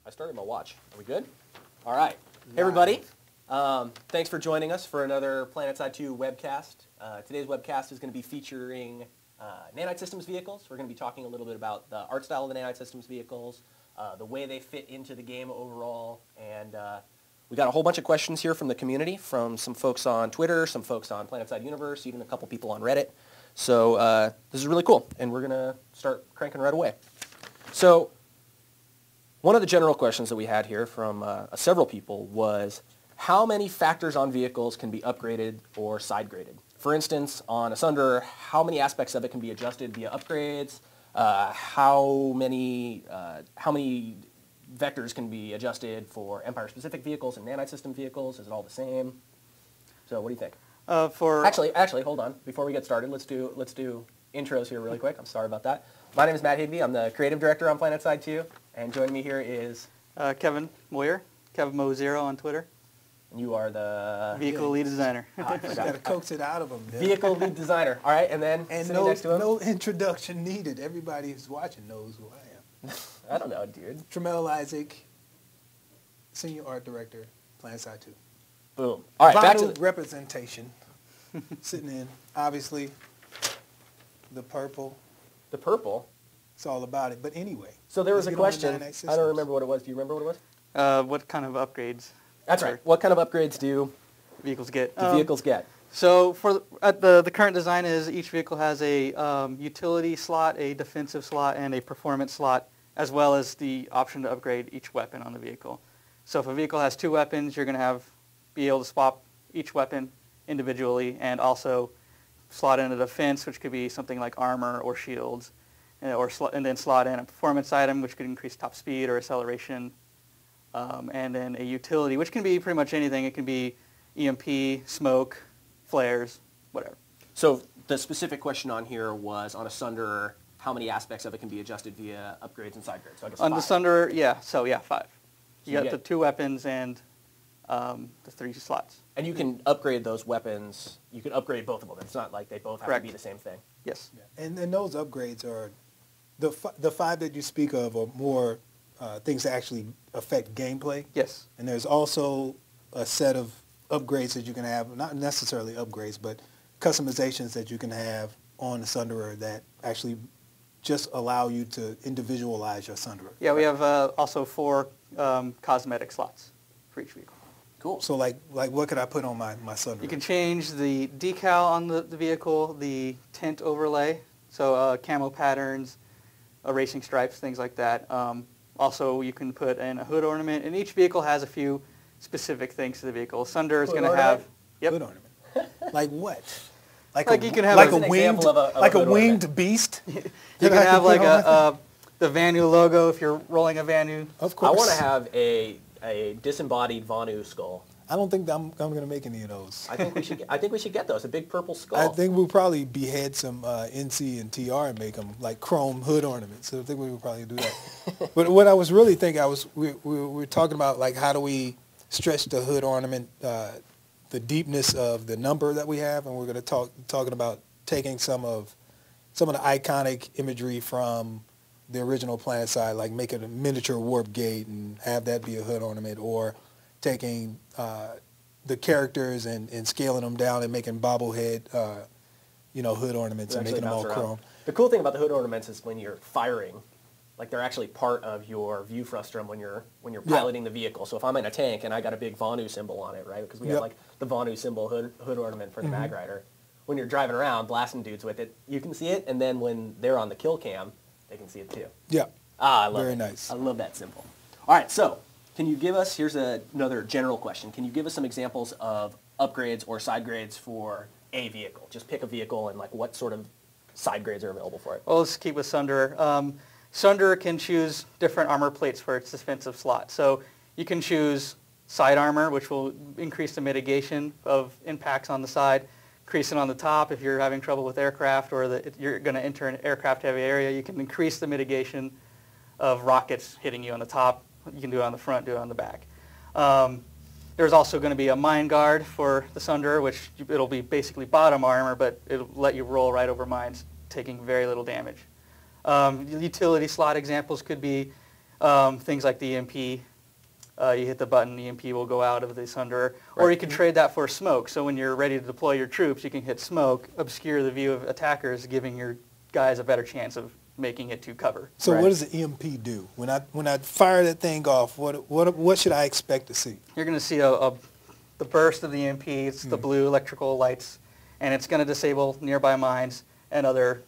I started my watch. Are we good? All right. Hey, everybody. Thanks for joining us for another PlanetSide 2 webcast. Today's webcast is going to be featuring Nanite Systems vehicles. We're going to be talking a little bit about the art style of the Nanite Systems vehicles, the way they fit into the game overall, and we got a whole bunch of questions here from the community, from some folks on Twitter, some folks on PlanetSide Universe, even a couple people on Reddit. So this is really cool, and we're going to start cranking right away. So one of the general questions that we had here from several people was, how many factors on vehicles can be upgraded or side graded? For instance, on a Sunder, how many aspects of it can be adjusted via upgrades? How many vectors can be adjusted for Empire-specific vehicles and Nanite system vehicles? Is it all the same? So what do you think? Actually, hold on. Before we get started, let's do intros here really quick. I'm sorry about that. My name is Matt Higby. I'm the creative director on PlanetSide 2, and joining me here is Kevin Moyer, KevMo0 on Twitter. And you are the vehicle lead designer. Got to coax it out of him. Yeah. Vehicle lead designer. All right, and then sitting next to him. No introduction needed. Everybody who's watching knows who I am. I don't know, dude. Tramel Isaac, senior art director, PlanetSide 2. Boom. All right, back to the representation. Sitting in, obviously, the purple. The purple? It's all about it. But anyway. So there was a question. I don't remember what it was. Do you remember what it was? What kind of upgrades? That's right. What kind of upgrades do vehicles get? Vehicles get? So for the current design is each vehicle has a utility slot, a defensive slot, and a performance slot, as well as the option to upgrade each weapon on the vehicle. So if a vehicle has two weapons, you're going to be able to swap each weapon individually, and also slot in a defense, which could be something like armor or shields, and then slot in a performance item, which could increase top speed or acceleration, and then a utility, which can be pretty much anything. It can be EMP, smoke, flares, whatever. So the specific question on here was, on a Sunder, how many aspects of it can be adjusted via upgrades and side grades? So I guess on 5. the Sunder, yeah, 5. So you got the 2 weapons and the 3 slots. And you can upgrade those weapons. You can upgrade both of them. It's not like they both have Correct. to be the same thing. Yes. Yeah. And those upgrades are, the 5 that you speak of are more things that actually affect gameplay. Yes. And there's also a set of upgrades that you can have, not necessarily upgrades, but customizations that you can have on the Sunderer that actually just allow you to individualize your Sunderer. Yeah, we have also 4 cosmetic slots for each vehicle. Cool. So like what could I put on my Sunderer? You can change the decal on the vehicle, the tint overlay, so camo patterns, racing stripes, things like that. Also, you can put in a hood ornament, and each vehicle has a few specific things to the vehicle. Sunder is going to have hood ornament. Like what? You can have like a winged, like a winged beast. You can have like the Vanu logo if you're rolling a Vanu. Of course. I want to have a disembodied Vanu skull. I don't think I'm going to make any of those. I think we should get those. A big purple skull. I think we'll probably behead some NC and TR and make them like chrome hood ornaments. So I think we would probably do that. But what I was really thinking, we were talking about like how do we stretch the hood ornament, the deepness of the number that we have, and we're going to talking about taking some of the iconic imagery from the original PlanetSide, like making a miniature warp gate and have that be a hood ornament, or taking the characters and scaling them down and making bobblehead, hood ornaments and making them all chrome. The cool thing about the hood ornaments is when you're firing, like they're actually part of your view frustrum when you're piloting the vehicle. So if I'm in a tank and I got a big Vanu symbol on it, right? Because we have like the Vanu symbol hood ornament for the Mag Rider. When you're driving around blasting dudes with it, you can see it, and then when they're on the kill cam, they can see it too. Yeah. I love it. Very nice. I love that symbol. All right, so can you give us, here's another general question. Can you give us some examples of upgrades or side grades for a vehicle? Just pick a vehicle and like what sort of side grades are available for it. Well, let's keep with Sunder. Sunder can choose different armor plates for its defensive slot. So you can choose side armor, which will increase the mitigation of impacts on the side. Increase it on the top if you're having trouble with aircraft or you're going to enter an aircraft-heavy area. You can increase the mitigation of rockets hitting you on the top. You can do it on the front, do it on the back. There's also going to be a mine guard for the Sunder, which it'll be basically bottom armor, but it'll let you roll right over mines, taking very little damage. Utility slot examples could be Things like the EMP, you hit the button, the EMP will go out of the Sunderer. Or Right. you can trade that for smoke. So when you're ready to deploy your troops, you can hit smoke, obscure the view of attackers, giving your guys a better chance of making it to cover. So Right. what does the EMP do? When I fire that thing off, what should I expect to see? You're going to see the burst of the EMP. It's the blue electrical lights, and it's going to disable nearby mines and other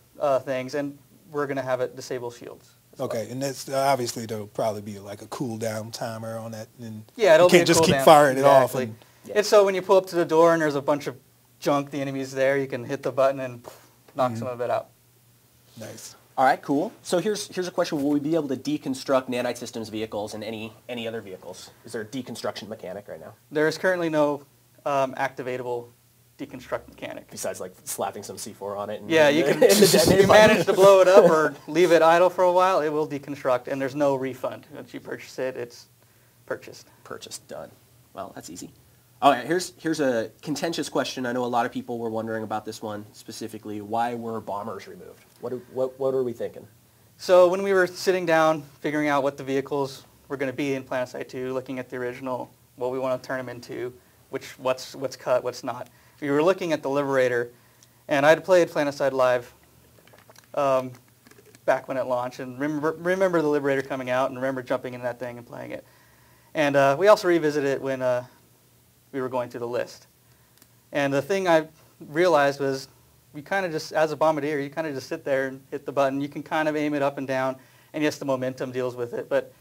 things, and we're going to have it disable shields. Okay, and that's obviously there'll probably be like a cool down timer on that, and Yeah, it'll you can't be a just keep cooldown. firing it off. Exactly. And, Yeah. It's so when you pull up to the door and there's a bunch of junk, the enemy's there, you can hit the button and knock some of it out. nice. All right, cool. So here's a question: will we be able to deconstruct Nanite Systems vehicles and any other vehicles? Is there a deconstruction mechanic right now There is currently no activatable deconstruct mechanic. besides like slapping some C4 on it? And, Yeah, you can. and the If detonator you button? manage to blow it up or leave it idle for a while, it will deconstruct, and there's no refund. Once you purchase it, it's purchased. Purchased, done. Well, that's easy. All right, here's a contentious question. I know a lot of people were wondering about this one specifically. Why were bombers removed? What are we thinking? So when we were sitting down, figuring out what the vehicles were going to be in PlanetSide 2, looking at the original, what we want to turn them into, what's cut, what's not. We were looking at the Liberator, and I'd played PlanetSide Live back when it launched, and remember the Liberator coming out, and remember jumping in that thing and playing it. And we also revisited it when we were going through the list. And the thing I realized was, you kind of just, as a bombardier, you kind of just sit there and hit the button. You can kind of aim it up and down, and yes, the momentum deals with it, but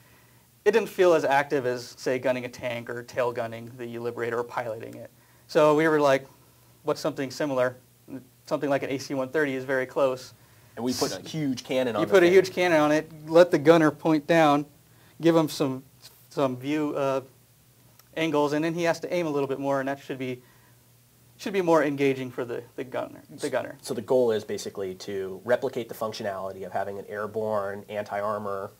it didn't feel as active as, say, gunning a tank or tail gunning the Liberator or piloting it. So we were like, what's something similar? Something like an AC-130 is very close. And we put a huge cannon on You the put a thing. huge cannon on it, let the gunner point down, give him some view angles, and then he has to aim a little bit more, and that should be more engaging for the gunner. So the goal is basically to replicate the functionality of having an airborne anti-armor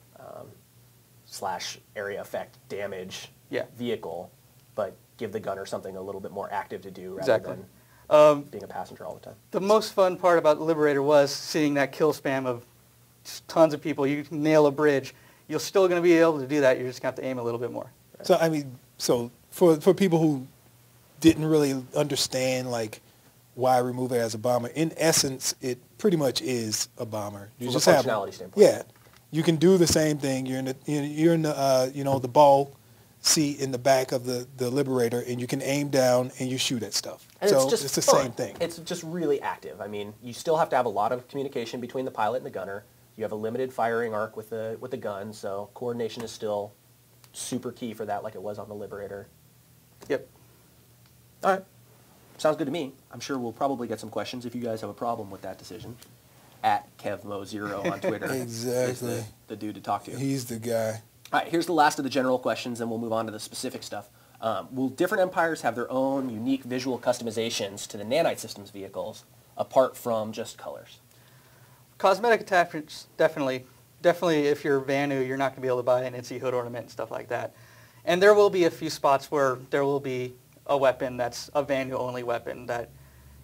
slash area effect damage vehicle, but give the gunner something a little bit more active to do rather than being a passenger all the time. The most fun part about the Liberator was seeing that kill spam of just tons of people. You can nail a bridge. You're still going to be able to do that. You're just going to have to aim a little bit more. So I mean, so for people who didn't really understand like why remove it as a bomber, in essence, it pretty much is a bomber. You From just a have functionality standpoint. Yeah, you can do the same thing. You're in the the ball seat in the back of the Liberator, and you can aim down and you shoot at stuff. And so it's just the fun. same thing. It's just really active. I mean, you still have to have a lot of communication between the pilot and the gunner. You have a limited firing arc with the gun, so coordination is still super key for that, like it was on the Liberator. Yep. All right. Sounds good to me. I'm sure we'll probably get some questions if you guys have a problem with that decision. At KevMo0 on Twitter Exactly. is the dude to talk to. He's the guy. All right, here's the last of the general questions, and we'll move on to the specific stuff. Will different empires have their own unique visual customizations to the Nanite Systems vehicles, apart from just colors? Cosmetic attachments, definitely. Definitely, if you're Vanu, you're not going to be able to buy an NC hood ornament and stuff like that. And there will be a few spots where there will be a weapon that's a Vanu-only weapon that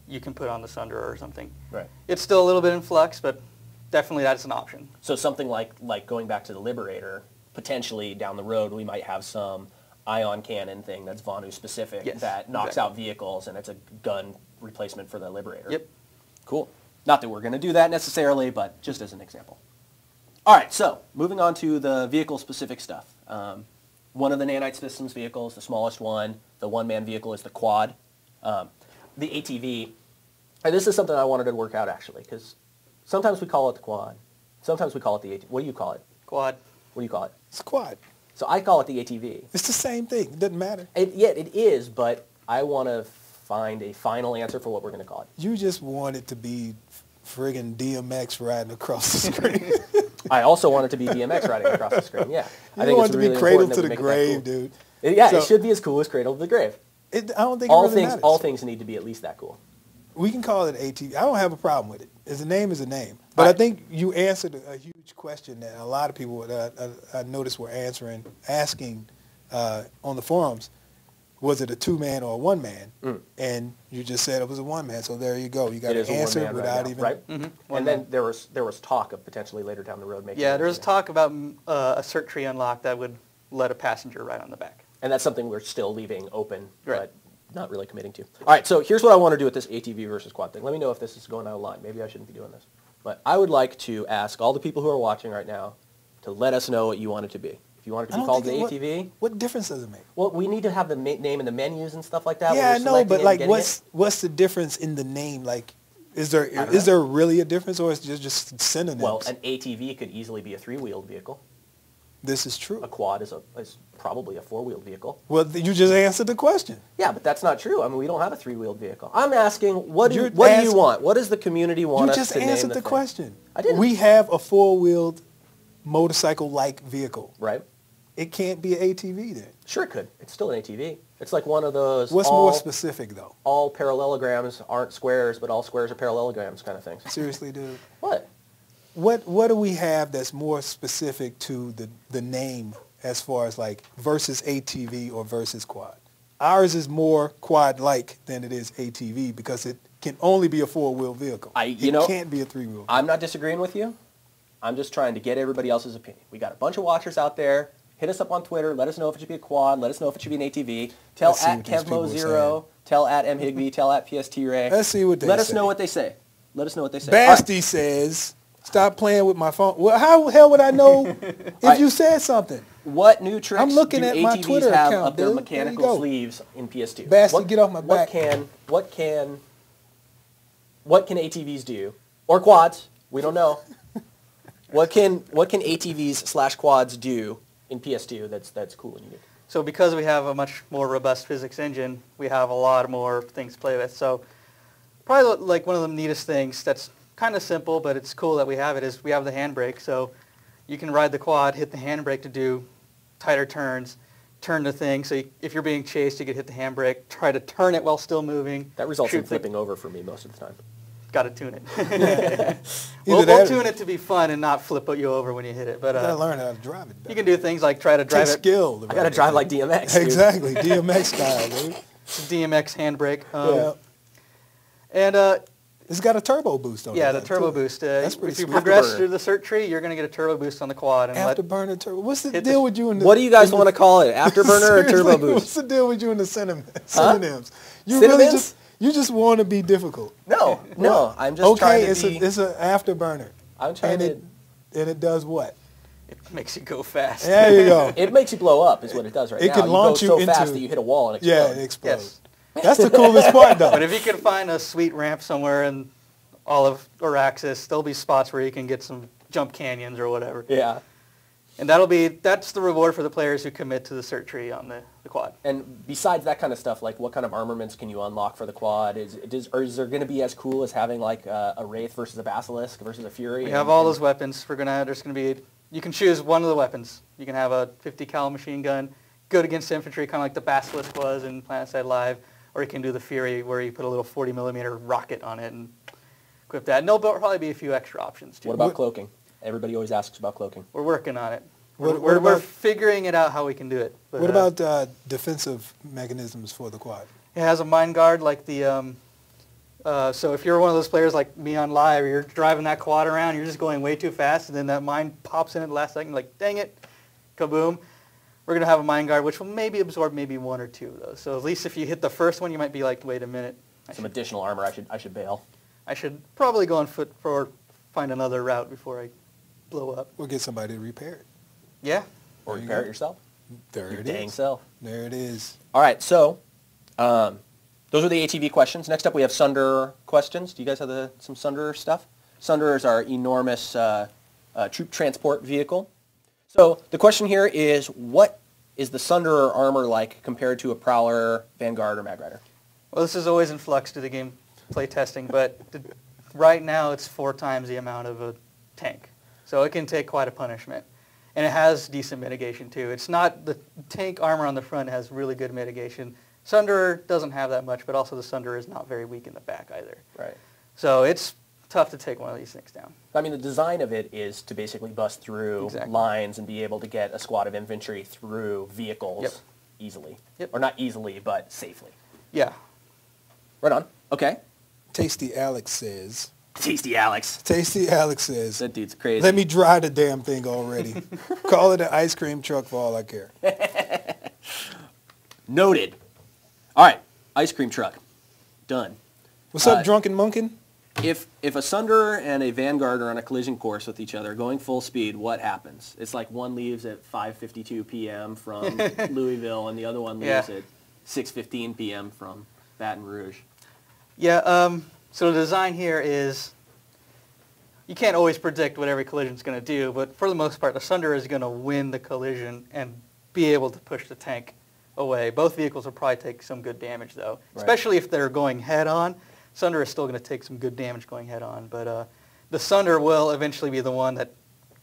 you can put on the Sunderer or something. Right. It's still a little bit in flux, but definitely that's an option. So something like going back to the Liberator, potentially down the road we might have some ion cannon thing that's Vanu specific that knocks out vehicles, and it's a gun replacement for the Liberator. Yep. Cool. Not that we're going to do that necessarily, but just as an example. All right, so moving on to the vehicle-specific stuff. One of the Nanite Systems vehicles, the smallest one, the one-man vehicle is the quad. The ATV, and this is something I wanted to work out actually, because sometimes we call it the quad. Sometimes we call it the ATV. What do you call it? Quad. What do you call it? Squad. So I call it the ATV. It's the same thing. It doesn't matter. It is, but I want to find a final answer for what we're going to call it. You just want it to be friggin' DMX riding across the screen. I also want it to be DMX riding across the screen, yeah. You I think want it's it to really be Cradle important to that the we make it that Grave, cool. dude. Yeah, So- it should be as cool as Cradle to the Grave. I don't think it really matters. All things need to be at least that cool. We can call it ATV. I don't have a problem with it. As a name is a name. But I think you answered a huge question that a lot of people I noticed were asking on the forums. was it a 2-man or a 1-man? And you just said it was a 1-man. So there you go. You got an answer without even right. And then there was talk of potentially later down the road making. Yeah, there was talk about a cert tree unlock that would let a passenger ride on the back. And that's something we're still leaving open, Right. but not really committing to. All right, so here's what I want to do with this ATV versus quad thing. Let me know if this is going out of line. Maybe I shouldn't be doing this. But I would like to ask all the people who are watching right now to let us know what you want it to be. If you want it to be called the ATV. What difference does it make? Well, we need to have the name in the menus and stuff like that. Yeah, I know, but like, what's the difference in the name? Like, is there really a difference, or is it just synonyms? Well, an ATV could easily be a 3-wheeled vehicle. This is true. A quad is probably a 4-wheeled vehicle. Well, you just answered the question. Yeah, but that's not true. I mean, we don't have a 3-wheeled vehicle. I'm asking, what do you want? What does the community want us to name? You just answered the question. I didn't. We have a 4-wheeled motorcycle-like vehicle. Right. It can't be an ATV then. Sure it could. It's still an ATV. It's like one of those. What's more specific, though? All parallelograms aren't squares, but all squares are parallelograms kind of things. Seriously, dude? What? What do we have that's more specific to the name as far as like versus ATV or versus quad? Ours is more quad-like than it is ATV because it can only be a 4-wheel vehicle. It can't be a 3-wheel. I'm not disagreeing with you. I'm just trying to get everybody else's opinion. We got a bunch of watchers out there. Hit us up on Twitter. Let us know if it should be a quad. Let us know if it should be an ATV. Tell at Kevmo0. Tell at mhigby. Tell at PST-Ray. Let's see what they say. Let us know what they say. Let us know what they say. Basti says, stop playing with my phone. Well, how the hell would I know if you said something? What new tricks I'm looking do at my ATVs Twitter have account, up their dude. mechanical sleeves in PS2? Basti, get off my back. What can ATVs do? Or quads? We don't know. What can ATVs / quads do in PS2 that's cool and unique? So because we have a much more robust physics engine, we have a lot more things to play with. So probably like one of the neatest things that's kind of simple, but it's cool that we have it, is we have the handbrake. So you can ride the quad, hit the handbrake to do tighter turns, turn the thing. So if you're being chased, you could hit the handbrake, try to turn it while still moving. That results in flipping over for me most of the time. Got to tune it. We'll tune it to be fun and not flip you over when you hit it. But you gotta learn how to drive it better. You can do things like try to drive it. Skill. I got to drive like DMX. Dude. Exactly, DMX style, dude. It's a DMX handbrake. Yeah. And it's got a turbo boost on it. Yeah, the turbo boost. If you cool. progress through the cert tree, you're going to get a turbo boost on the quad. And Afterburner turbo. What's the deal with you and the... What do you guys want to call it? Afterburner or turbo boost? What's the deal with you and the synonyms? You just want to be difficult. No. I'm just trying to be... it's an afterburner. I'm trying to... And it does what? It makes you go fast. There you go. It makes you blow up is what it does right now. It can launch you into... so fast that you hit a wall and explode. Yeah, it explodes. Yes. That's the coolest part, though. But if you can find a sweet ramp somewhere in Olive or Axis, there'll be spots where you can get some jump canyons or whatever. Yeah. And that's the reward for the players who commit to the cert tree on the quad. And besides that kind of stuff, like what kind of armaments can you unlock for the quad? Is there going to be as cool as having like a Wraith versus a Basilisk versus a Fury? We have all those weapons. You can choose one of the weapons. You can have a 50 cal machine gun, good against infantry, kind of like the Basilisk was in PlanetSide Live, or you can do the Fury where you put a little 40 millimeter rocket on it and equip that. And there'll probably be a few extra options too. What about cloaking? Everybody always asks about cloaking. We're working on it. We're figuring it out how we can do it. But, what about defensive mechanisms for the quad? It has a mine guard like the... so if you're one of those players like me on live, or you're driving that quad around, you're just going way too fast, and then that mine pops in at the last second, like, dang it, kaboom. We're going to have a mine guard, which will maybe absorb maybe one or two of those. So at least if you hit the first one, you might be like, wait a minute. Some additional armor, I should bail. I should probably go on foot or find another route before I blow up. Or get somebody to repair it. Yeah. Or repair it yourself. There it is. Dang self. There it is. All right, so those are the ATV questions. Next up, we have Sunderer questions. Do you guys have some Sunderer stuff? Sunderer is our enormous troop transport vehicle. So the question here is, what is the Sunderer armor like compared to a Prowler, Vanguard, or Magrider? Well, this is always in flux to the gameplay testing, but right now it's 4 times the amount of a tank. So it can take quite a punishment. And it has decent mitigation too. It's not, the tank armor on the front has really good mitigation. Sunderer doesn't have that much, but also the Sunderer is not very weak in the back either. Right. So it's tough to take one of these things down. I mean, the design of it is to basically bust through lines and be able to get a squad of infantry through vehicles easily. Yep. Or not easily, but safely. Yeah. Right on. Okay. Tasty Alex says. Tasty Alex. Tasty Alex says. That dude's crazy. Let me dry the damn thing already. Call it an ice cream truck for all I care. Noted. All right. Ice cream truck. Done. What's up, Drunken Munkin? If a Sunder and a Vanguard are on a collision course with each other going full speed, what happens? It's like one leaves at 5:52 p.m. from Louisville and the other one leaves at 6:15 p.m. from Baton Rouge. Yeah, so the design here is, you can't always predict what every collision is going to do, but for the most part, the Sunder is going to win the collision and be able to push the tank away. Both vehicles will probably take some good damage, though, especially if they're going head-on. Sunder is still going to take some good damage going head-on, but the Sunder will eventually be the one that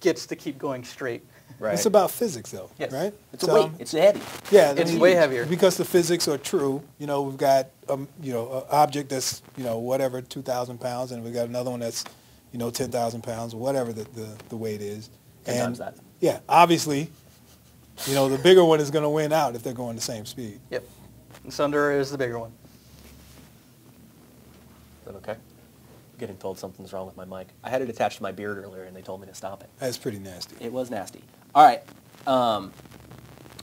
gets to keep going straight. Right. It's about physics, though, right? It's a weight. It's heavy. Yeah, It's way heavier. Because the physics are true. You know, we've got an object that's, whatever, 2,000 pounds, and we've got another one that's, 10,000 pounds, or whatever the weight is. 10 times that. Yeah, obviously, the bigger one is going to win out if they're going the same speed. Yep. And Sunder is the bigger one. Is that okay? I'm getting told something's wrong with my mic. I had it attached to my beard earlier, and they told me to stop it. That's pretty nasty. It was nasty. All right. What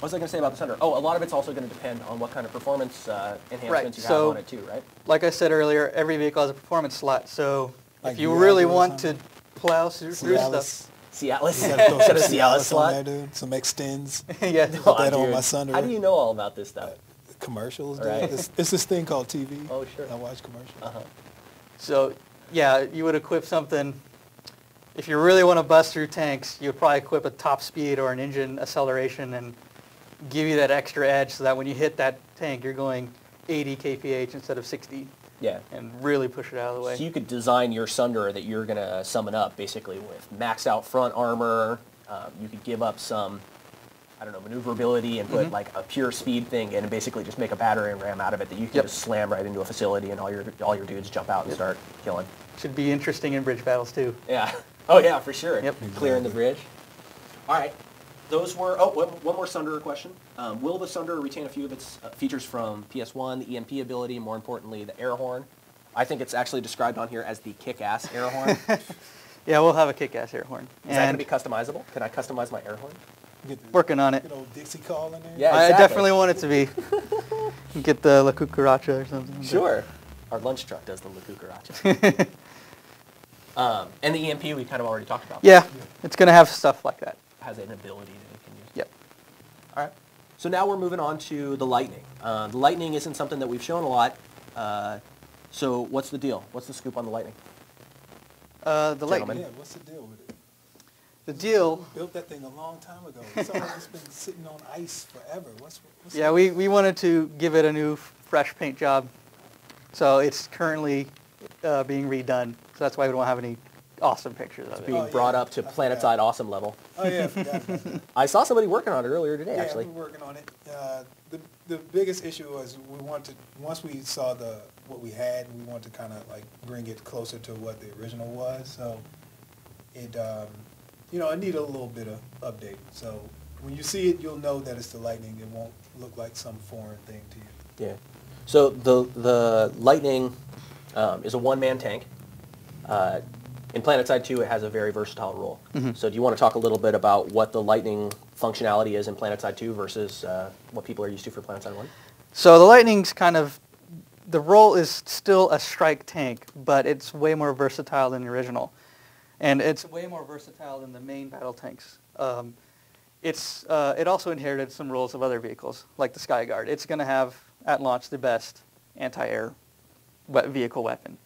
was I going to say about the Sunder? Oh, a lot of it's also going to depend on what kind of performance enhancements you have on it too, right? Like I said earlier, every vehicle has a performance slot, so Like if you Cialis really or want something? to plow through stuff. Cialis. You gotta throw some Got a Cialis Cialis on slot. there, dude. Some extends. Yeah. Put that on Dude, my Sunder. How do you know all about this stuff? Commercials, dude. Right. It's this thing called TV. Oh, sure. I watch commercials. Uh-huh. So, yeah, you would equip something, if you really want to bust through tanks, you would probably equip a top speed or an engine acceleration and give you that extra edge so that when you hit that tank, you're going 80 kph instead of 60. Yeah. And really push it out of the way. So you could design your Sunder that you're going to summon up basically with maxed out front armor. You could give up some, maneuverability and put like a pure speed thing in and basically just make a battering ram out of it that you can just slam right into a facility and all your dudes jump out and start killing. Should be interesting in bridge battles too. Yeah. Oh yeah, for sure. Yep. Clearing the bridge. All right. Those were, one more Sunder question. Will the Sunder retain a few of its features from PS1, the EMP ability, more importantly, the air horn? I think it's actually described on here as the kick-ass air horn. Yeah, we'll have a kick-ass air horn. Is that going to be customizable? Can I customize my air horn? Working on it. Get old Dixie call in there. Yeah, I exactly. definitely want it to be. Get the La Cucaracha or something. Sure. Our lunch truck does the La Cucaracha. And the EMP we kind of already talked about. Yeah, it's going to have stuff like that. Has an ability that it can use. Yep. All right. So now we're moving on to the Lightning. The Lightning isn't something that we've shown a lot. So what's the deal? What's the scoop on the Lightning? The Gentlemen. Lightning. Yeah, what's the deal with it? The deal. We built that thing a long time ago. It's almost been sitting on ice forever. What's Yeah, we wanted to give it a new fresh paint job. So it's currently being redone. So that's why we don't have any awesome pictures of it. Being brought up to PlanetSide awesome level. Oh yeah, I forgot about that. I saw somebody working on it earlier today, Yeah, actually. we're working on it. The biggest issue was once we saw what we had, we wanted to kind of like bring it closer to what the original was. So it it needed a little bit of update. So when you see it, you'll know that it's the Lightning. It won't look like some foreign thing to you. Yeah. So the Lightning is a one-man tank. In PlanetSide 2, it has a very versatile role. So do you want to talk a little bit about what the Lightning functionality is in PlanetSide 2 versus what people are used to for PlanetSide 1? So the Lightning's the role is still a strike tank, but it's way more versatile than the original. And it's way more versatile than the main battle tanks. It also inherited some roles of other vehicles, like the Skyguard. It's going to have, at launch, the best anti-air vehicle weapon.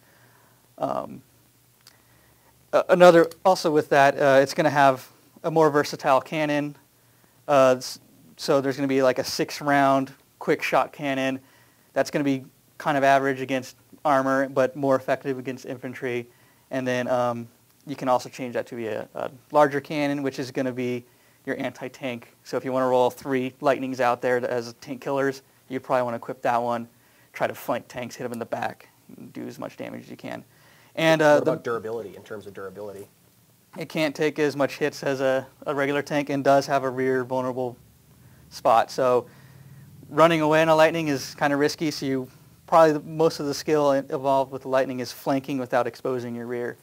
Also with that, it's going to have a more versatile cannon. So there's going to be like a 6-round quick shot cannon that's going to be kind of average against armor, but more effective against infantry. And then you can also change that to be a larger cannon, which is going to be your anti-tank. So if you want to roll 3 Lightnings out there as tank killers, you probably want to equip that one, try to flank tanks, hit them in the back, and do as much damage as you can. And what about durability, in terms of durability? It can't take as much hits as a regular tank and does have a rear vulnerable spot. So running away in a lightning is kind of risky, so most of the skill involved with the lightning is flanking without exposing your rear,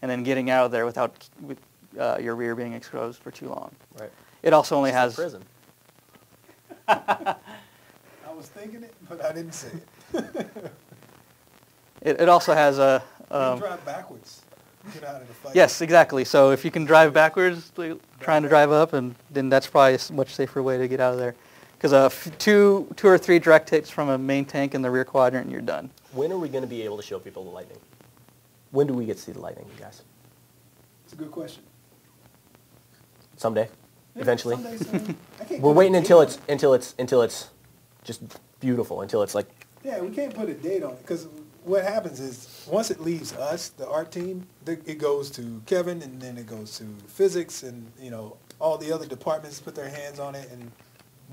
and then getting out of there without your rear being exposed for too long. Right. It also only It's like has prison. I was thinking it, but I didn't say it. it also has a You can drive backwards. Get out of the fight. yes, exactly. So if you can drive backwards, trying to drive up, and then that's probably a much safer way to get out of there. Because two or three direct hits from a main tank in the rear quadrant, and you're done. When are we going to be able to show people the lightning? When do we get to see the lightning, you guys? It's a good question. Someday, eventually. Someday soon. I can't We're put a waiting date until on it's it. until it's just beautiful, until it's like. Yeah, we can't put a date on it because what happens is once it leaves us, the art team, it goes to Kevin, and then it goes to physics, and all the other departments put their hands on it, and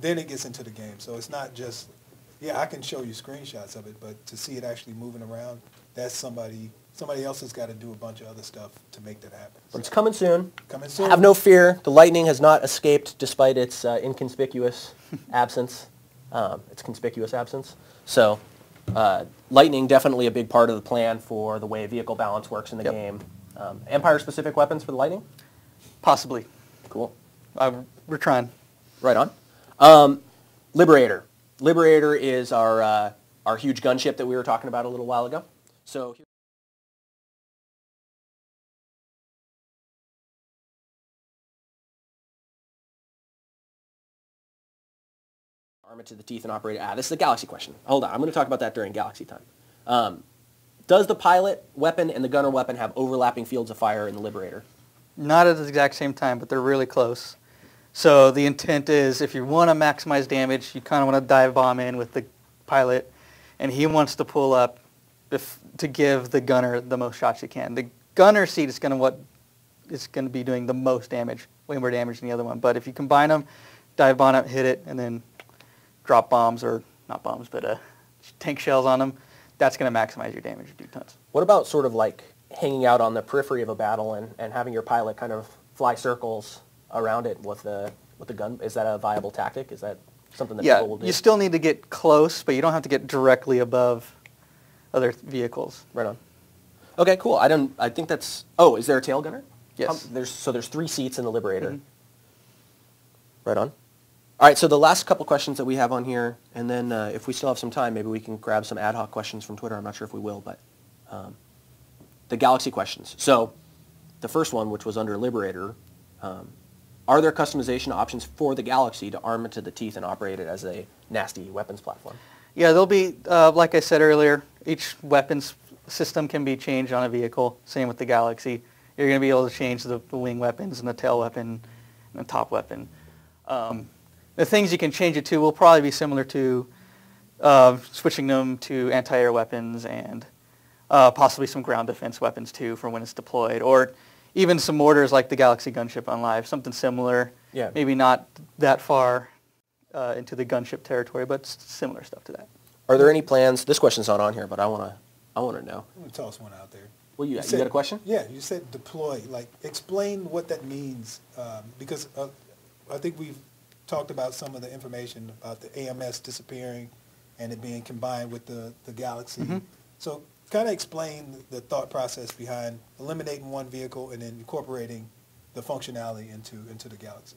then it gets into the game. So it's not just, I can show you screenshots of it, but to see it actually moving around, that's somebody else has got to do a bunch of other stuff to make that happen. But it's coming soon. Coming soon. Have no fear. The lightning has not escaped despite its inconspicuous absence. Its conspicuous absence. So, lightning definitely a big part of the plan for the way vehicle balance works in the game. Empire-specific weapons for the lightning? Possibly. Cool. We're trying. Right on. Liberator. Liberator is our huge gunship that we were talking about a little while ago. So. Armor to the teeth and operate. This is the Galaxy question. Hold on, I'm going to talk about that during Galaxy time. Does the pilot weapon and the gunner weapon have overlapping fields of fire in the Liberator? Not at the exact same time, but they're really close. So the intent is, if you want to maximize damage, you kind of want to dive bomb in with the pilot, and he wants to pull up to give the gunner the most shots you can. The gunner seat is going to be doing the most damage, way more damage than the other one. But if you combine them, dive bomb it, hit it, and then drop bombs, or not bombs, but tank shells on them, that's going to maximize your damage and do tons. What about sort of like hanging out on the periphery of a battle and having your pilot kind of fly circles around it with the gun? Is that a viable tactic? Is that something that people will do? You still need to get close, but you don't have to get directly above other vehicles. Right on. Okay, cool. I think that's. Oh, is there a tail gunner? Yes. There's 3 seats in the Liberator. Mm-hmm. Right on. All right, so the last couple questions that we have on here, and then if we still have some time, maybe we can grab some ad hoc questions from Twitter. I'm not sure if we will, but the Galaxy questions. So the first one, which was under Liberator, are there customization options for the Galaxy to arm it to the teeth and operate it as a nasty weapons platform? Yeah, there'll be, like I said earlier, each weapons system can be changed on a vehicle. Same with the Galaxy. You're going to be able to change the wing weapons and the tail weapon and the top weapon. The things you can change it to will probably be similar to switching them to anti-air weapons and possibly some ground defense weapons too for when it's deployed, or even some mortars like the Galaxy gunship on Live, something similar. Yeah. Maybe not that far into the gunship territory, but similar stuff to that. Are there any plans? This question's not on here, but I want to know. I'm going to toss one out there. Well, you said, got a question? Yeah, you said deploy. Like, explain what that means, because I think we've talked about some of the information about the AMS disappearing and it being combined with the Galaxy. Mm-hmm. So kind of explain the thought process behind eliminating one vehicle and then incorporating the functionality into the Galaxy.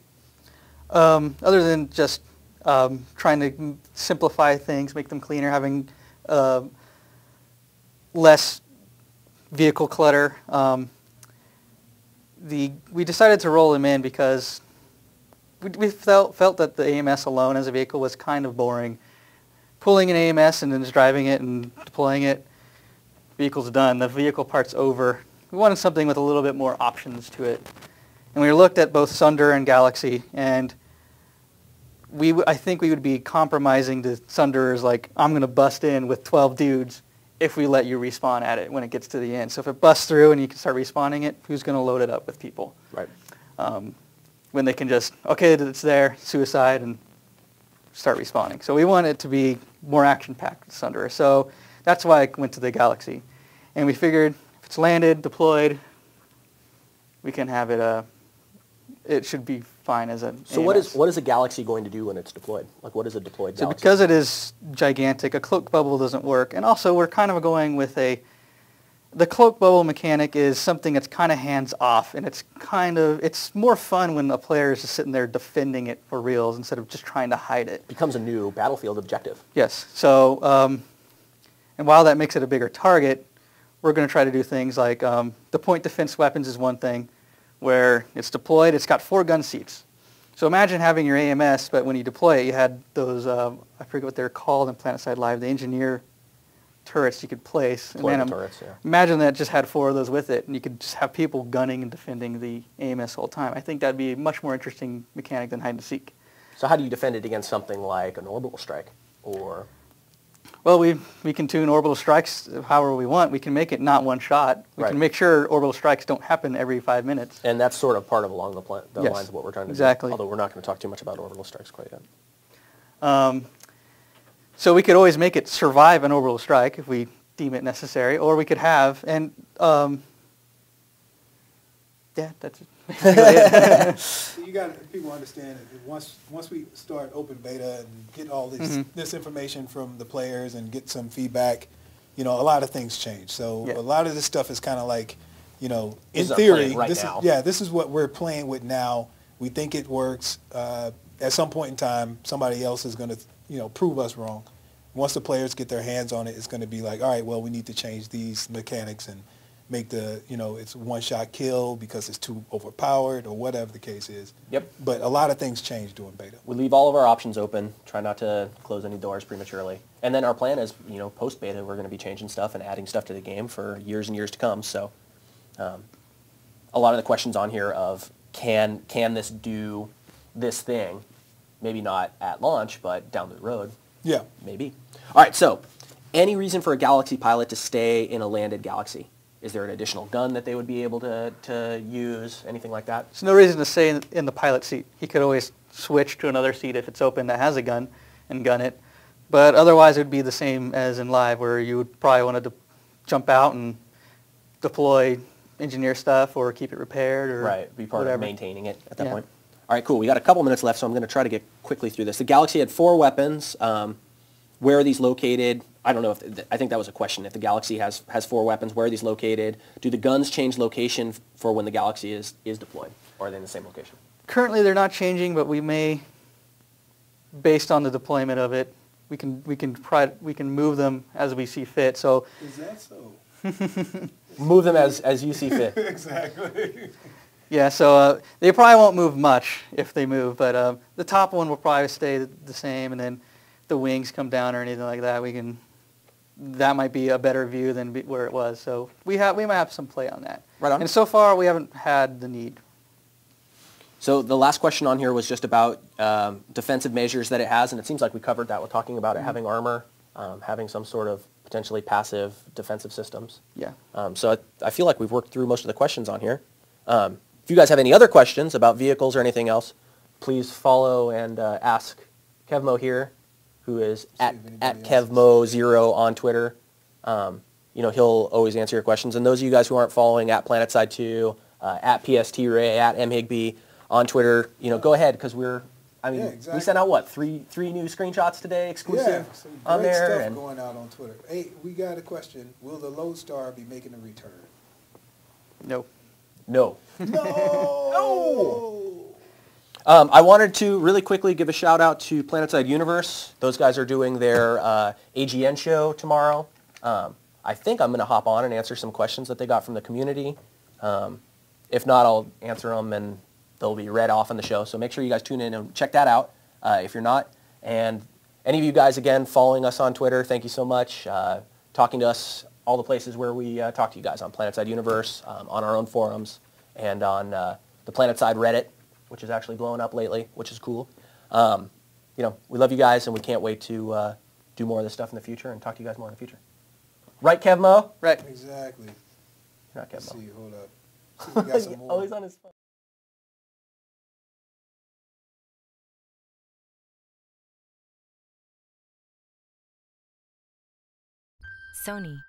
Other than just trying to simplify things, make them cleaner, having less vehicle clutter. We decided to roll them in because we felt that the AMS alone as a vehicle was kind of boring. Pulling an AMS and then just driving it and deploying it, vehicle's done. The vehicle part's over. We wanted something with a little bit more options to it. And we looked at both Sunder and Galaxy, and I think we would be compromising to Sunderers like, I'm going to bust in with 12 dudes if we let you respawn at it when it gets to the end. So if it busts through and you can start respawning it, who's going to load it up with people? Right. When they can just, okay, it's there, suicide, and start respawning. So we want it to be more action-packed Sunderer. So that's why I went to the Galaxy. And we figured if it's landed, deployed, we can have it, it should be fine as an So AMS. what is a galaxy going to do when it's deployed? Like, what is a deployed So galaxy? because it is gigantic, a cloak bubble doesn't work. And also, we're kind of going with the cloak bubble mechanic is something that's kind of hands-off, and it's more fun when a player is just sitting there defending it for reals instead of just trying to hide it. Becomes a new battlefield objective. Yes. So, and while that makes it a bigger target, we're going to try to do things like the point defense weapons is one thing, where it's deployed, it's got 4 gun seats. So imagine having your AMS, but when you deploy it, you had those, I forget what they're called in PlanetSide Live, the engineer turrets you could place. Deployment turrets, yeah. Imagine that just had 4 of those with it, and you could just have people gunning and defending the AMS the whole time. I think that'd be a much more interesting mechanic than hide and seek. So how do you defend it against something like an orbital strike? Or Well, we can tune orbital strikes however we want. We can make it not one shot. We Right. can make sure orbital strikes don't happen every 5 minutes. and that's sort of part of along the Yes, lines of what we're trying to exactly. do. Although we're not going to talk too much about orbital strikes quite yet. So we could always make it survive an orbital strike if we deem it necessary, or we could have, and yeah, that's it. So you got people understand that once we start open beta and get all this information from the players and get some feedback, a lot of things change. So Yeah. a lot of this stuff is kind of like, in This is our theory, plan right this now. this is what we're playing with now. We think it works. At some point in time, somebody else is going to, prove us wrong. Once the players get their hands on it, it's going to be like, all right, well, we need to change these mechanics and make it's one-shot kill because it's too overpowered or whatever the case is. Yep. But a lot of things change during beta. We leave all of our options open, try not to close any doors prematurely. And then our plan is, post-beta, we're going to be changing stuff and adding stuff to the game for years and years to come. So a lot of the questions on here of can this do this thing? Maybe not at launch, but down the road, Yeah. maybe. All right, so any reason for a Galaxy pilot to stay in a landed Galaxy? Is there an additional gun that they would be able to use, anything like that? There's no reason to stay in the pilot seat. He could always switch to another seat if it's open that has a gun and gun it. But otherwise, it would be the same as in live, where you would probably want to jump out and deploy engineer stuff or keep it repaired or Right, be part whatever. of maintaining it at that Yeah. point. All right, cool. We got a couple minutes left, so I'm going to try to get quickly through this. The Galaxy had 4 weapons. Where are these located? I don't know I think that was a question. If the Galaxy has 4 weapons, where are these located? Do the guns change location for when the Galaxy is deployed, or are they in the same location? Currently, they're not changing, but we may, based on the deployment of it, we can move them as we see fit. So Is that so? Move them as you see fit. Exactly. yeah, so they probably won't move much if they move, but the top one will probably stay the same, and then the wings come down or anything like that. That might be a better view than where it was. So we might have some play on that. Right on. And so far, we haven't had the need. So the last question on here was just about defensive measures that it has, and it seems like we covered that with talking about it having armor, having some sort of potentially passive defensive systems. Yeah. So I feel like we've worked through most of the questions on here. If you guys have any other questions about vehicles or anything else, please follow and ask Kevmo here, who is at Kevmo0 on Twitter. He'll always answer your questions. And those of you guys who aren't following, at PlanetSide 2, at PSTRay, at mHigby on Twitter, go ahead, because exactly. we sent out, what, three new screenshots today, exclusive some on great there. stuff going out on Twitter. Hey, we got a question. Will the Lodestar be making a return? No. No. No. I wanted to really quickly give a shout out to PlanetSide Universe. Those guys are doing their AGN show tomorrow. I think I'm going to hop on and answer some questions that they got from the community. If not, I'll answer them and they'll be read off on the show. So make sure you guys tune in and check that out if you're not. And any of you guys, again, following us on Twitter, thank you so much. Talking to us, all the places where we talk to you guys on PlanetSide Universe, on our own forums, and on the PlanetSide Reddit, which is actually blowing up lately, which is cool. We love you guys, and we can't wait to do more of this stuff in the future and talk to you guys more in the future. Right, Kevmo? Right. Exactly. You're not Let's Kevmo. see, hold up. See if we got some more. Always on his phone. Sony.